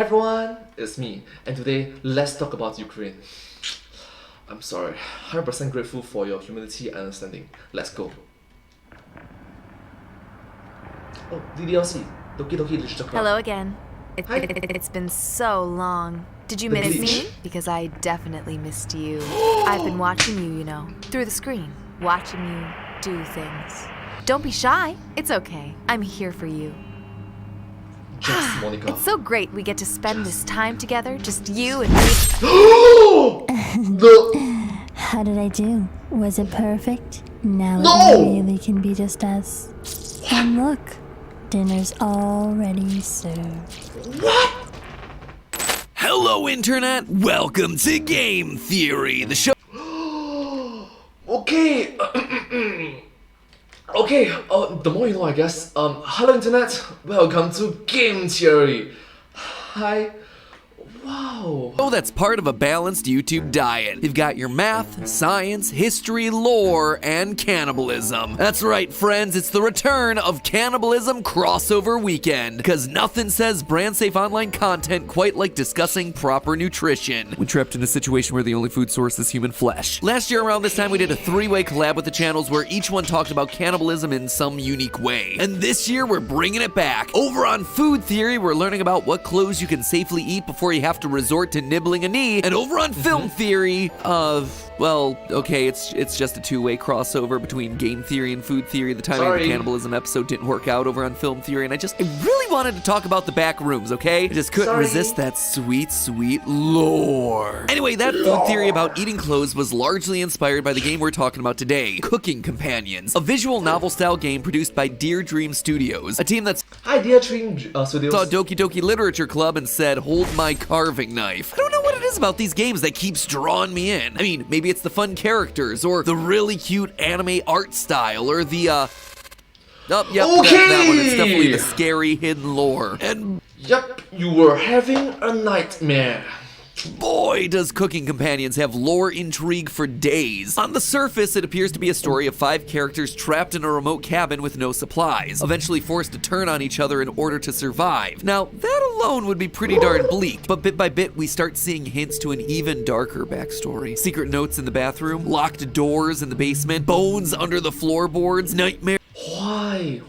Everyone, it's me, and today let's talk about Ukraine. I'm sorry, 100% grateful for your humility and understanding. Let's go. Oh, DDLC, Doki Doki Literature Club. Hello again. Hi. It's been so long. Did you The miss glitch. me? Because I definitely missed you. I've been watching you, through the screen. Watching you do things. Don't be shy. It's okay. I'm here for you. Just Monica. It's so great we get to spend this time together, just you and me. How did I do? Was it perfect? Now No! we really can be just us. And look, dinner's already served. Hello, Internet! Welcome to Game Theory, the show. Okay. Okay, the more you know, I guess. Hello Internet, welcome to Game Theory. Hi. Wow. Oh, that's part of a balanced YouTube diet. You've got your math, science, history, lore, and cannibalism. That's right, friends, it's the return of Cannibalism Crossover Weekend. Because nothing says brand safe online content quite like discussing proper nutrition. We're trapped in a situation where the only food source is human flesh. Last year around this time, we did a three-way collab with the channels where each one talked about cannibalism in some unique way. And this year, we're bringing it back. Over on Food Theory, we're learning about what clothes you can safely eat before you have to resort to nibbling a knee. And over on Film Theory, well, okay, it's just a two-way crossover between Game Theory and Food Theory. The timing of the cannibalism episode didn't work out over on Film Theory, and I really wanted to talk about the back rooms, okay? I just couldn't resist that sweet, sweet lore. Anyway, that Food Theory about eating clothes was largely inspired by the game we're talking about today, Cooking Companions, a visual novel-style game produced by Dear Dream Studios, a team that's Hi dear Dream Studios. saw Doki Doki Literature Club and said, hold my carving knife. I don't know what it is about these games that keeps drawing me in. I mean, maybe it's the fun characters, or the really cute anime art style, or the, that one. It's definitely the scary hidden lore. And Yep, you were having a nightmare. boy, does Cooking Companions have lore intrigue for days. On the surface, it appears to be a story of 5 characters trapped in a remote cabin with no supplies, eventually forced to turn on each other in order to survive. Now, that alone would be pretty darn bleak, but bit by bit, we start seeing hints to an even darker backstory. Secret notes in the bathroom, locked doors in the basement, bones under the floorboards, nightmares Why?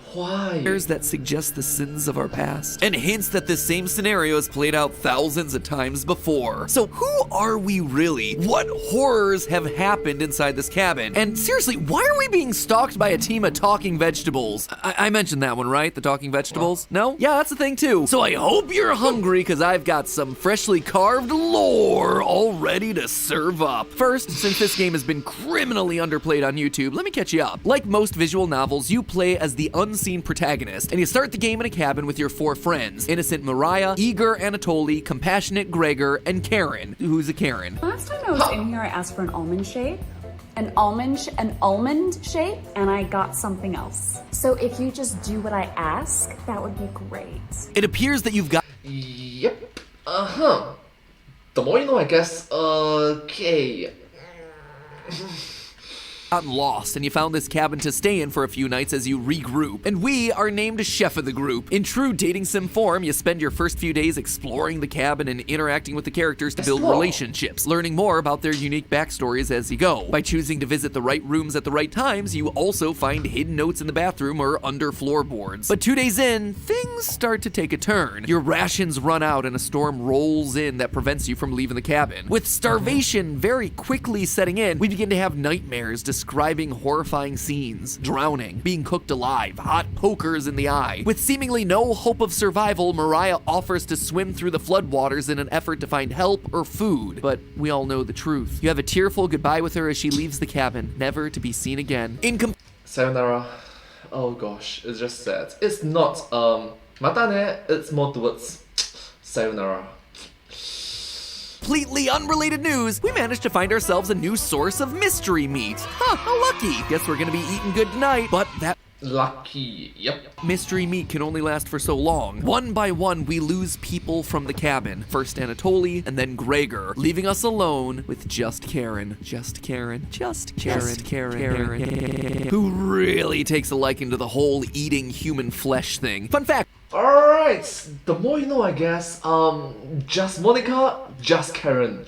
that suggest the sins of our past, and hints that this same scenario has played out thousands of times before. So who are we really? What horrors have happened inside this cabin? And seriously, why are we being stalked by a team of talking vegetables? I mentioned that one, right? The talking vegetables? No? Yeah, that's the thing too. So I hope you're hungry, because I've got some freshly carved lore all ready to serve up. First, since this game has been criminally underplayed on YouTube, let me catch you up. Like most visual novels, you play as the unseen protagonist, and you start the game in a cabin with your 4 friends: innocent Mariah, eager Anatoly, compassionate Gregor, and Karen, who's a Karen. Last time I was in here, I asked for an almond shape, an almond shape, and I got something else. So if you just do what I ask, that would be great. It appears that you've got Yep. The more you know, I guess. Okay. gotten lost, and you found this cabin to stay in for a few nights as you regroup. And we are named chef of the group. In true dating sim form, you spend your first few days exploring the cabin and interacting with the characters to build relationships, learning more about their unique backstories as you go. By choosing to visit the right rooms at the right times, you also find hidden notes in the bathroom or under floorboards. But 2 days in, things start to take a turn. Your rations run out and a storm rolls in that prevents you from leaving the cabin. With starvation very quickly setting in, we begin to have nightmares describing horrifying scenes, drowning, being cooked alive, hot pokers in the eye. With seemingly no hope of survival, Mariah offers to swim through the floodwaters in an effort to find help or food. But we all know the truth. You have a tearful goodbye with her as she leaves the cabin, never to be seen again. Sayonara. Oh gosh, it's just sad. It's not, matane, it's more towards sayonara. Completely unrelated news, we managed to find ourselves a new source of mystery meat. Huh, how lucky. Guess we're gonna be eating good tonight, but that Lucky, yep. mystery meat can only last for so long. One by one, we lose people from the cabin. First Anatoly, and then Gregor, leaving us alone with just Karen. Just Karen. Who really takes a liking to the whole eating human flesh thing. Fun fact. Alright. Alright, the more you know, I guess. Just Monica, just Karen.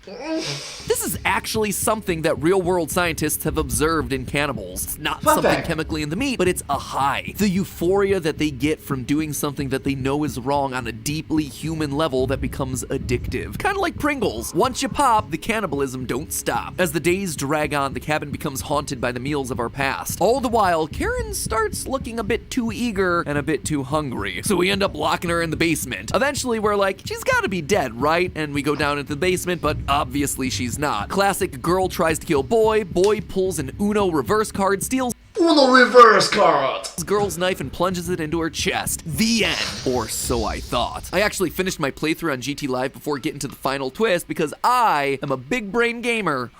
This is actually something that real-world scientists have observed in cannibals. It's not Fun something fact. chemically in the meat, but it's a high. The euphoria that they get from doing something that they know is wrong on a deeply human level that becomes addictive. Kind of like Pringles. Once you pop, the cannibalism don't stop. As the days drag on, the cabin becomes haunted by the meals of our past. All the while, Karen starts looking a bit too eager and a bit too hungry. So we end up locking her in the basement. Eventually, we're like, she's gotta be dead, right? And we go down into the basement, but obviously she's not. Classic girl tries to kill boy, boy pulls an Uno reverse card, steals Uno reverse card! girl's knife and plunges it into her chest. The end. Or so I thought. I actually finished my playthrough on GT Live before getting to the final twist because I am a big brain gamer.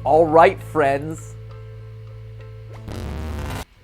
All right, friends.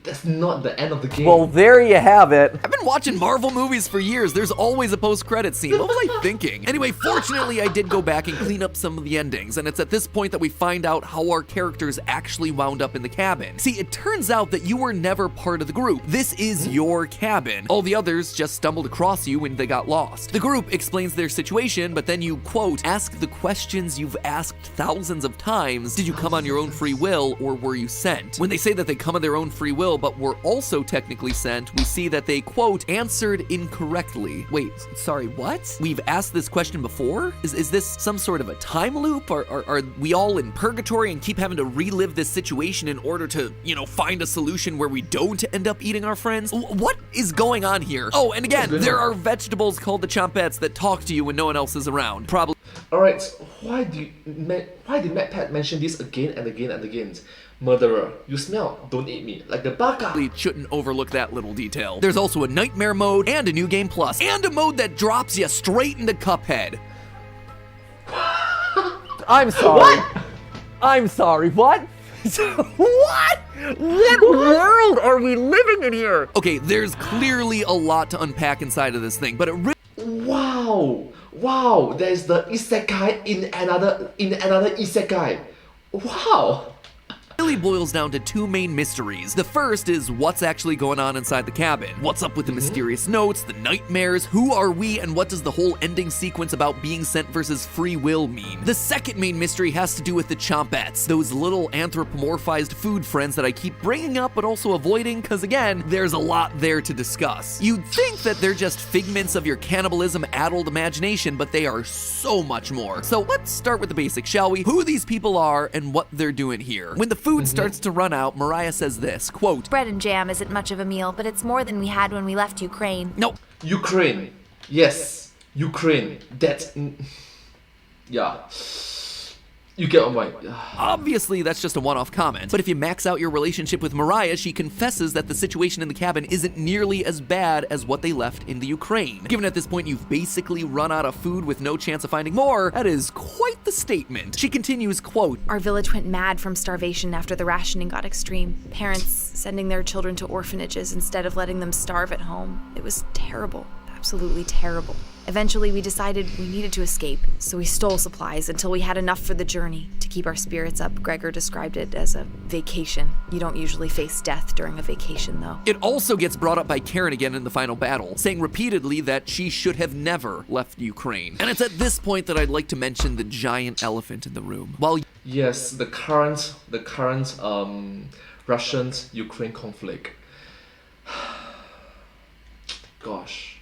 That's not the end of the game. Well, there you have it. I've been watching Marvel movies for years. There's always a post-credit scene. What was I thinking? Anyway, fortunately, I did go back and clean up some of the endings, and it's at this point that we find out how our characters actually wound up in the cabin. See, it turns out that you were never part of the group. This is your cabin. All the others just stumbled across you when they got lost. The group explains their situation, but then you, quote, ask the questions you've asked thousands of times. Did you come on your own free will, or were you sent? When they say that they come on their own free will, but were also technically sent, we see that they, quote, answered incorrectly. Wait, sorry, what? We've asked this question before? Is this some sort of a time loop? Are we all in purgatory and keep having to relive this situation in order to, you know, find a solution where we don't end up eating our friends? What is going on here? Oh, and again, there are vegetables called the chompettes that talk to you when no one else is around. Probably Alright, why did MacPat mention this again and again and again? Murderer, you smell, don't eat me, like the baka. shouldn't overlook that little detail. There's also a nightmare mode and a new game plus, and a mode that drops you straight into Cuphead. I'm sorry. I'm sorry. What? What? What world are we living in here? Okay, there's clearly a lot to unpack inside of this thing, but it really Wow, there's the isekai in another isekai. Wow. really boils down to two main mysteries. The first is what's actually going on inside the cabin. What's up with the mysterious notes, the nightmares, who are we, and what does the whole ending sequence about being sent versus free will mean? The second main mystery has to do with the chompettes, those little anthropomorphized food friends that I keep bringing up but also avoiding because, again, there's a lot there to discuss. You'd think that they're just figments of your cannibalism-addled imagination, but they are so much more. So let's start with the basics, shall we? Who these people are and what they're doing here. When the food starts to run out, Mariah says this, quote, Bread and jam isn't much of a meal, but it's more than we had when we left Ukraine. no, Ukraine. Yes, Ukraine. That's... yeah. You get on my... obviously that's just a one-off comment, but if you max out your relationship with Mariah, she confesses that the situation in the cabin isn't nearly as bad as what they left in the Ukraine. Given at this point you've basically run out of food with no chance of finding more, that is quite the statement. She continues, quote, Our village went mad from starvation after the rationing got extreme. Parents sending their children to orphanages instead of letting them starve at home. It was terrible. Absolutely terrible. Eventually, we decided we needed to escape, so we stole supplies until we had enough for the journey. To keep our spirits up, Gregor described it as a vacation. You don't usually face death during a vacation, though. It also gets brought up by Karen again in the final battle, saying repeatedly that she should have never left Ukraine. And it's at this point that I'd like to mention the giant elephant in the room. While Yes, the current Russian-Ukraine conflict. Gosh.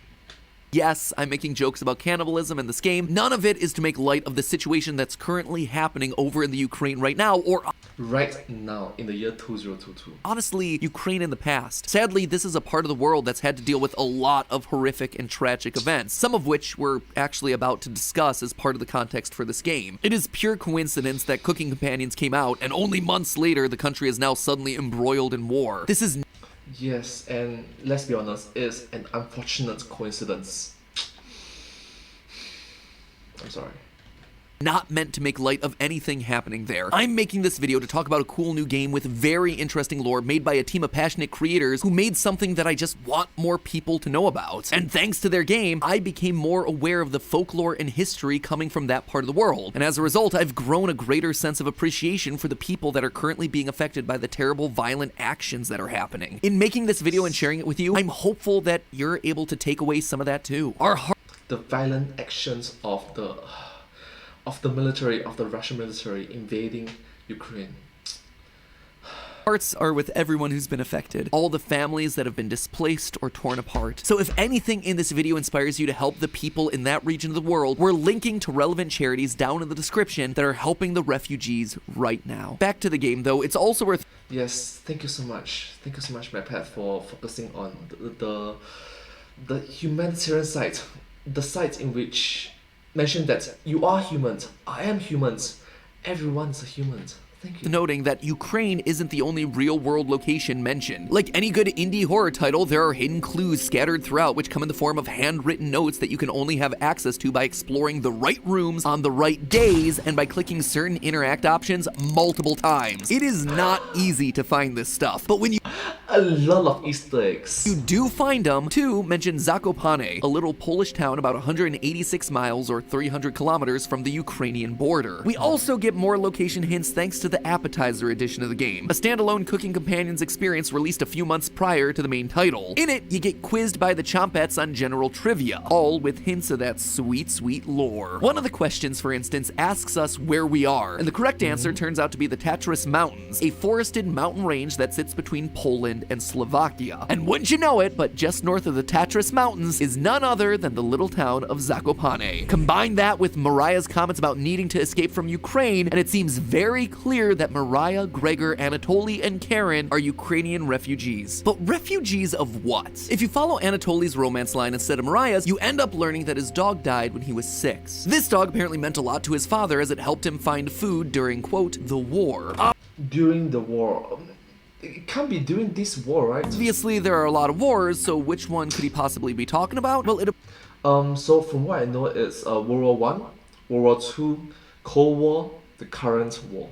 yes, I'm making jokes about cannibalism in this game, none of it is to make light of the situation that's currently happening over in the Ukraine right now, or Right now, in the year 2022. honestly, Ukraine in the past. Sadly, this is a part of the world that's had to deal with a lot of horrific and tragic events, some of which we're actually about to discuss as part of the context for this game. It is pure coincidence that Cooking Companions came out, and only months later, the country is now suddenly embroiled in war. This is Yes, and let's be honest, it's an unfortunate coincidence. I'm sorry. not meant to make light of anything happening there. I'm making this video to talk about a cool new game with very interesting lore made by a team of passionate creators who made something that I just want more people to know about. And thanks to their game, I became more aware of the folklore and history coming from that part of the world. And as a result, I've grown a greater sense of appreciation for the people that are currently being affected by the terrible violent actions that are happening. In making this video and sharing it with you, I'm hopeful that you're able to take away some of that too. The violent actions of the military, of the Russian military invading Ukraine. Hearts are with everyone who's been affected, all the families that have been displaced or torn apart. So if anything in this video inspires you to help the people in that region of the world, we're linking to relevant charities down in the description that are helping the refugees right now. Back to the game though, it's also worth... Yes, thank you so much. Thank you so much, MadPat, for focusing on the humanitarian side, the side in which mentioned that you are humans, I am humans, everyone's a human. Thank you. Noting that Ukraine isn't the only real-world location mentioned. Like any good indie horror title, there are hidden clues scattered throughout which come in the form of handwritten notes that you can only have access to by exploring the right rooms on the right days and by clicking certain interact options multiple times. It is not easy to find this stuff, but when you A lot of Easter eggs. you do find them, two mention Zakopane, a little Polish town about 186 miles or 300 kilometers from the Ukrainian border. We also get more location hints thanks to the appetizer edition of the game, a standalone cooking companions experience released a few months prior to the main title. In it, you get quizzed by the Chompettes on general trivia, all with hints of that sweet, sweet lore. One of the questions, for instance, asks us where we are, and the correct answer turns out to be the Tatras Mountains, a forested mountain range that sits between Poland and Slovakia. And wouldn't you know it, but just north of the Tatras Mountains is none other than the little town of Zakopane. Combine that with Mariah's comments about needing to escape from Ukraine, and it seems very clear that Mariah, Gregor, Anatoly, and Karen are Ukrainian refugees. But refugees of what? If you follow Anatoly's romance line instead of Mariah's, you end up learning that his dog died when he was 6. This dog apparently meant a lot to his father as it helped him find food during, quote, the war. During the war. It can't be during this war, right? Obviously, there are a lot of wars, so which one could he possibly be talking about? Well, So from what I know, it's World War I, World War II, Cold War, the current war.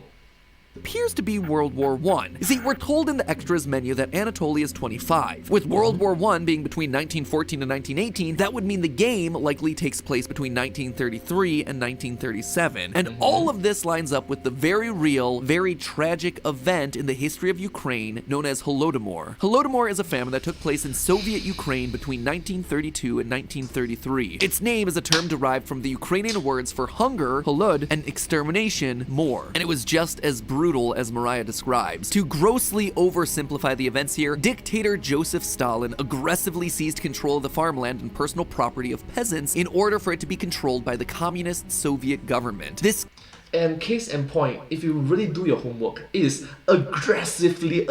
appears to be World War I. You see, we're told in the extras menu that Anatoly is 25. With World War I being between 1914 and 1918, that would mean the game likely takes place between 1933 and 1937. And all of this lines up with the very real, very tragic event in the history of Ukraine known as Holodomor. Holodomor is a famine that took place in Soviet Ukraine between 1932 and 1933. Its name is a term derived from the Ukrainian words for hunger, holod, and extermination, more. And it was just as brutal as Mariah describes. To grossly oversimplify the events here, dictator Joseph Stalin aggressively seized control of the farmland and personal property of peasants in order for it to be controlled by the communist Soviet government. This And case in point, if you really do your homework, it is aggressively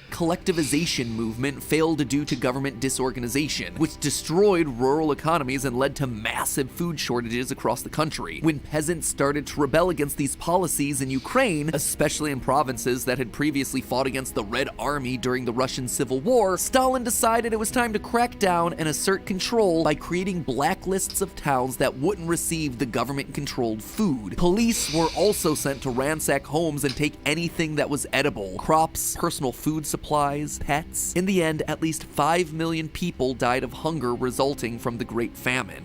collectivization movement failed due to government disorganization, which destroyed rural economies and led to massive food shortages across the country. When peasants started to rebel against these policies in Ukraine, especially in provinces that had previously fought against the Red Army during the Russian Civil War, Stalin decided it was time to crack down and assert control by creating blacklists of towns that wouldn't receive the government-controlled food. Police were also sent to ransack homes and take anything that was edible: crops, personal food supplies, pets. In the end, at least 5 million people died of hunger resulting from the Great Famine.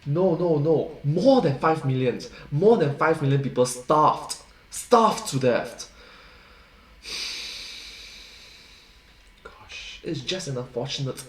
No. More than 5 million. More than 5 million people starved. Starved to death. Gosh, it's just an unfortunate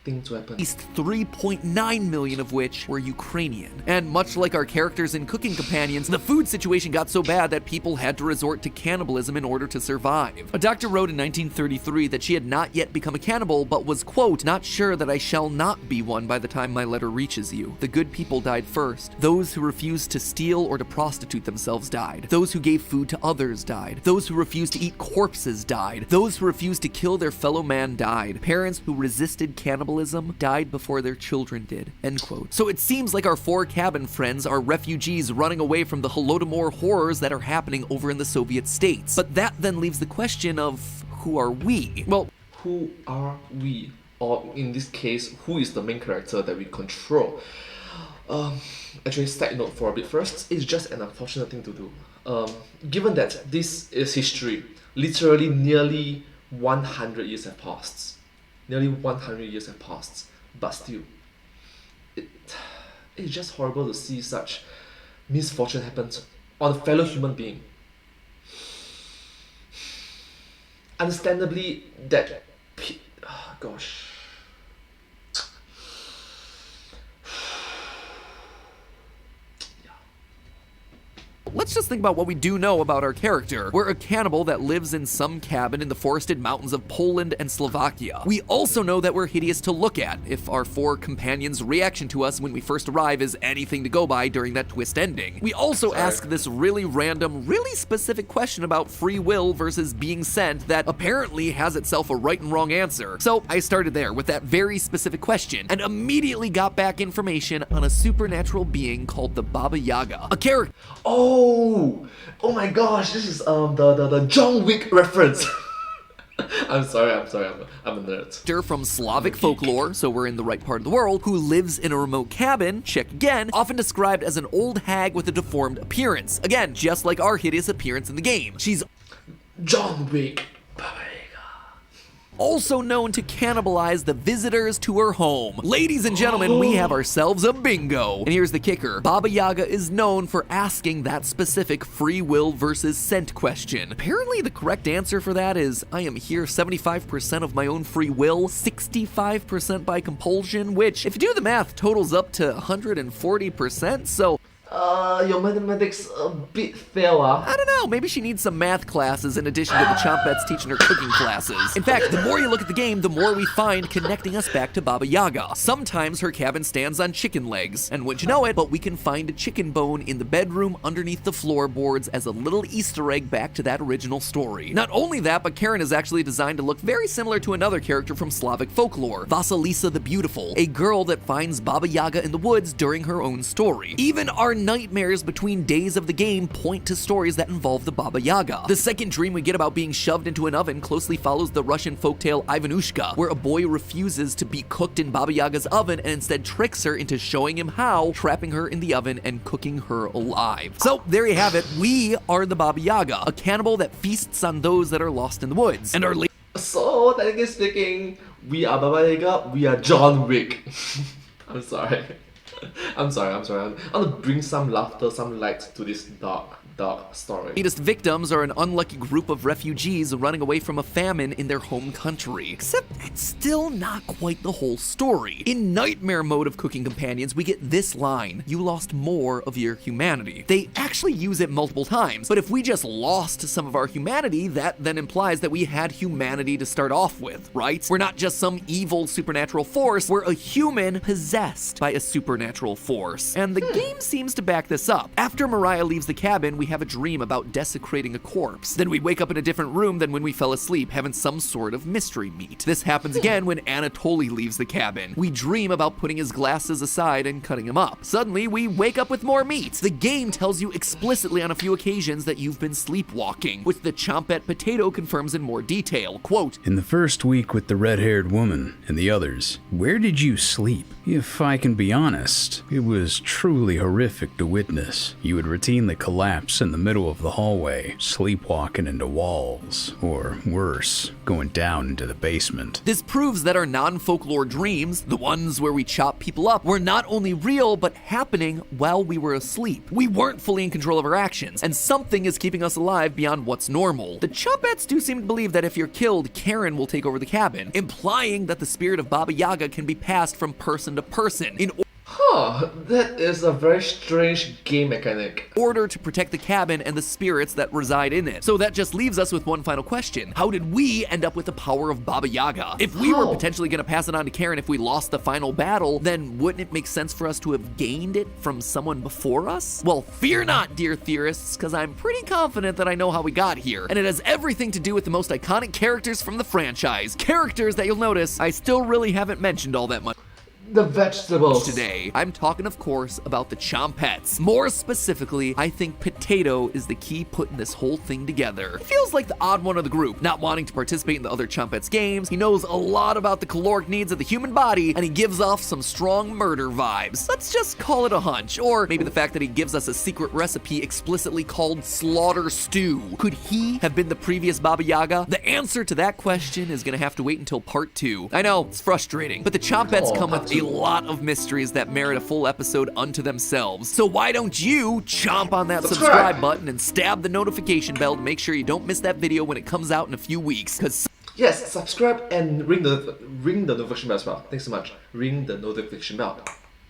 thing to happen. At least 3.9 million of which were Ukrainian. And much like our characters in Cooking Companions, the food situation got so bad that people had to resort to cannibalism in order to survive. A doctor wrote in 1933 that she had not yet become a cannibal, but was, quote, "not sure that I shall not be one by the time my letter reaches you. The good people died first. Those who refused to steal or to prostitute themselves died. Those who gave food to others died. Those who refused to eat corpses died. Those who refused to kill their fellow man died. Parents who resisted cannibalism died before their children did," end quote. So it seems like our 4 cabin friends are refugees running away from the Holodomor horrors that are happening over in the Soviet states. But that then leaves the question of, who are we? Well, Who are we? Or in this case, who is the main character that we control? Actually, side note for a bit first, it's just an unfortunate thing to do. Given that this is history, literally nearly 100 years have passed. Nearly 100 years have passed, but still, it's just horrible to see such misfortune happen on a fellow human being. Understandably, that gosh. Let's just think about what we do know about our character. We're a cannibal that lives in some cabin in the forested mountains of Poland and Slovakia. We also know that we're hideous to look at, if our 4 companions' reaction to us when we first arrive is anything to go by during that twist ending. We also ask this really random, really specific question about free will versus being sent that apparently has itself a right and wrong answer. So I started there with that very specific question and immediately got back information on a supernatural being called the Baba Yaga, a character. Oh my gosh, this is the John Wick reference. I'm sorry, I'm a nerd. From Slavic folklore, so we're in the right part of the world, who lives in a remote cabin, check again, often described as an old hag with a deformed appearance. Again, just like our hideous appearance in the game. She's John Wick. also known to cannibalize the visitors to her home. Ladies and gentlemen, we have ourselves a bingo. And here's the kicker. Baba Yaga is known for asking that specific free will versus scent question. Apparently the correct answer for that is, I am here 75% of my own free will, 65% by compulsion, which, if you do the math, totals up to 140%, so your mathematics a bit fail, I don't know, maybe she needs some math classes in addition to the Chompets teaching her cooking classes. In fact, the more you look at the game, the more we find connecting us back to Baba Yaga. Sometimes her cabin stands on chicken legs, and wouldn't you know it, but we can find a chicken bone in the bedroom underneath the floorboards as a little Easter egg back to that original story. Not only that, but Karen is actually designed to look very similar to another character from Slavic folklore, Vasilisa the Beautiful, a girl that finds Baba Yaga in the woods during her own story. Even our nightmares between days of the game point to stories that involve the Baba Yaga. The second dream we get about being shoved into an oven closely follows the Russian folktale Ivanushka, where a boy refuses to be cooked in Baba Yaga's oven and instead tricks her into showing him how, trapping her in the oven and cooking her alive. So there you have it. We are the Baba Yaga, a cannibal that feasts on those that are lost in the woods. And our So, technically speaking, we are Baba Yaga, we are John Wick. I'm sorry. I'm sorry. I want to bring some laughter, some light to this dark story. latest victims are an unlucky group of refugees running away from a famine in their home country. Except it's still not quite the whole story. In nightmare mode of Cooking Companions, we get this line: you lost more of your humanity. They actually use it multiple times, but if we just lost some of our humanity, that then implies that we had humanity to start off with, right? We're not just some evil supernatural force, we're a human possessed by a supernatural force. And the game seems to back this up. After Mariah leaves the cabin, we have a dream about desecrating a corpse. Then we wake up in a different room than when we fell asleep, having some sort of mystery meat. This happens again when Anatoly leaves the cabin. We dream about putting his glasses aside and cutting him up. Suddenly, we wake up with more meat. The game tells you explicitly on a few occasions that you've been sleepwalking, which the Chompet Potato confirms in more detail. Quote, in the first week with the red-haired woman and the others, where did you sleep? If I can be honest, it was truly horrific to witness. You would routinely collapse in the middle of the hallway, sleepwalking into walls, or worse, going down into the basement. This proves that our non-folklore dreams, the ones where we chop people up, were not only real, but happening while we were asleep. We weren't fully in control of our actions, and something is keeping us alive beyond what's normal. The Chompets do seem to believe that if you're killed, Karen will take over the cabin, implying that the spirit of Baba Yaga can be passed from person to person in that is a very strange game mechanic. order to protect the cabin and the spirits that reside in it. So that just leaves us with one final question. How did we end up with the power of Baba Yaga? If we were potentially going to pass it on to Karen if we lost the final battle, then wouldn't it make sense for us to have gained it from someone before us? Well, fear not, dear theorists, because I'm pretty confident that I know how we got here. And it has everything to do with the most iconic characters from the franchise. Characters that you'll notice I still really haven't mentioned all that much. The vegetables. Today, I'm talking, of course, about the chompettes. More specifically, I think potato is the key putting this whole thing together. He feels like the odd one of the group, not wanting to participate in the other chompettes games. He knows a lot about the caloric needs of the human body, and he gives off some strong murder vibes. Let's just call it a hunch, or maybe the fact that he gives us a secret recipe explicitly called slaughter stew. Could he have been the previous Baba Yaga? The answer to that question is gonna have to wait until part 2. I know, it's frustrating, but the chompettes come with a lot of mysteries that merit a full episode unto themselves. So why don't you chomp on that subscribe button and stab the notification bell to make sure you don't miss that video when it comes out in a few weeks, because Yes, subscribe and ring the notification bell as well. Thanks so much. Ring the notification bell.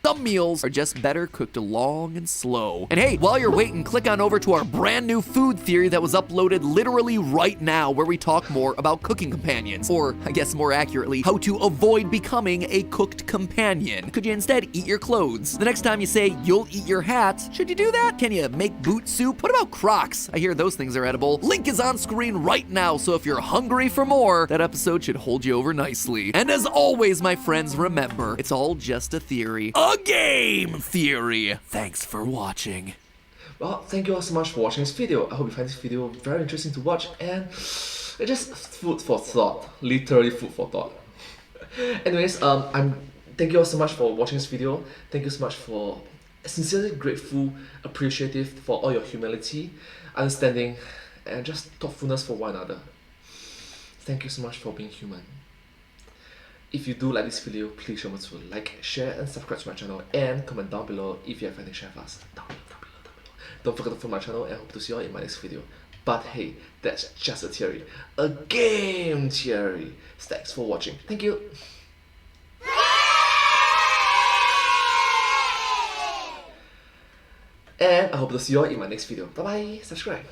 some meals are just better cooked long and slow. And hey, while you're waiting, click on over to our brand new food theory that was uploaded literally right now, where we talk more about cooking companions. Or, I guess more accurately, how to avoid becoming a cooked companion. Could you instead eat your clothes? The next time you say you'll eat your hat, should you do that? Can you make boot soup? What about Crocs? I hear those things are edible. Link is on screen right now, so if you're hungry for more, that episode should hold you over nicely. And as always, my friends, remember, it's all just a theory. A game theory! Thanks for watching. Well, thank you all so much for watching this video. I hope you find this video very interesting to watch, and it's just food for thought. Literally food for thought. Anyways, thank you all so much for watching this video. Thank you so much for sincerely grateful, appreciative for all your humility, understanding, and just thoughtfulness for one another. Thank you so much for being human. If you do like this video, please remember to like, share, and subscribe to my channel, and comment down below if you have anything to share with us. Down below. Don't forget to follow my channel, and hope to see you all in my next video. But hey, that's just a theory. A game theory. Thanks for watching. Thank you. And I hope to see you all in my next video. Bye bye. Subscribe.